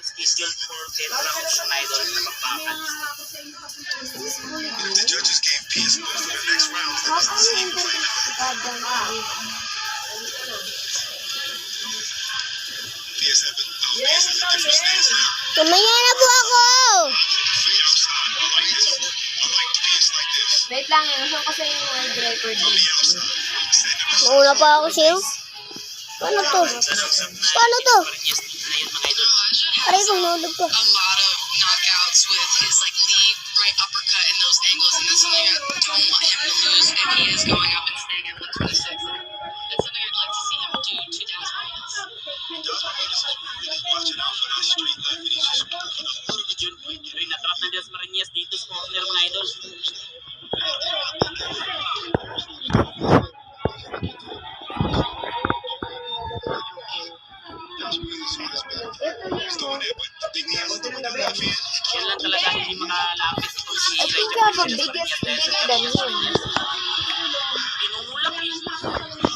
scheduled for 10 rounds mga idol na pagpakan. The judges gave PS for the next round. That doesn't seem right. PS has a different stance now. Tumaya na po ako! Wait lang, saan kasi yung world record dito? Nauna pa ako sa'yo. Paano to? Paano to? Ayun mga idol. Aray ko, nahulog ko. A lot of knockouts with his like lead right uppercut in those angles, and that's something I don't want him to lose if he is going up and staying at 126. That's something I'd like to see him do to Dennis Marias. Really watching out for that street leg, and he's just moving a little bit. Yun, rin na-trap ng Dennis Marias dito sa corner mga idol. He's doing it, but the thing is, the one that left in, Yan lang talaga hindi makalapit itong si I think Ryder I have a Dennis biggest Marias. bigger than him. Tinulak eh.